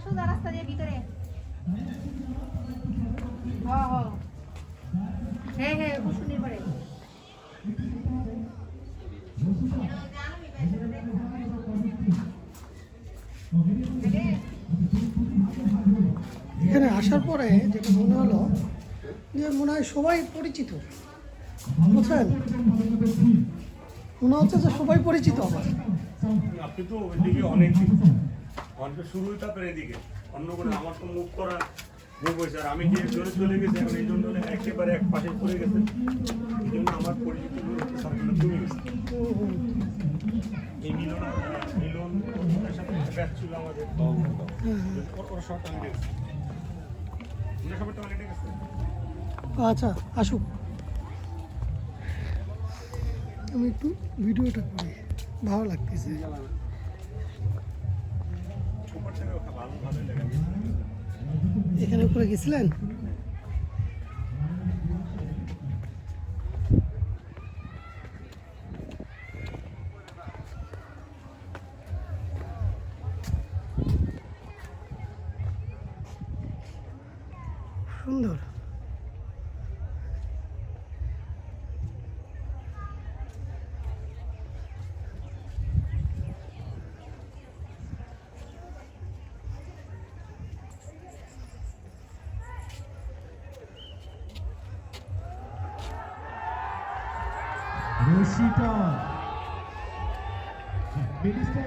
সোজা রাস্তা দিয়ে ভিতরে। হ্যাঁ হ্যাঁ হ্যাঁ হ্যাঁ কুসুনির পরে। এখানে আসার পরে যেটা মনে হলো যে মনে হয় সবাই পরিচিত, বুঝছেন? মনে হচ্ছে যে সবাই পরিচিত আমার। আপনি তো ওইদিকে অনেক শুরুই তো আপনার এদিকে, অন্য করে আমার তো মুখ করা মুখ হয়েছে, আর আমি যে জোরে চলে গেছি এখন এই জন্য একেবারে এক পাশে পড়ে গেছে, এই জন্য আমার পরিচিত সার্কেলটা কমে গেছে। এই মিলনের সাথে ব্যাচ ছিল আমাদের, ওরা সব টাঙ্গে গেছে, ওরা সবাই টাঙ্গে গেছে। আচ্ছা আসুক, আমি একটু ভিডিওটা করি, ভালো লাগতেছে। এখানে উপরে গেছিলেন? সুন্দর। Rosita, Minister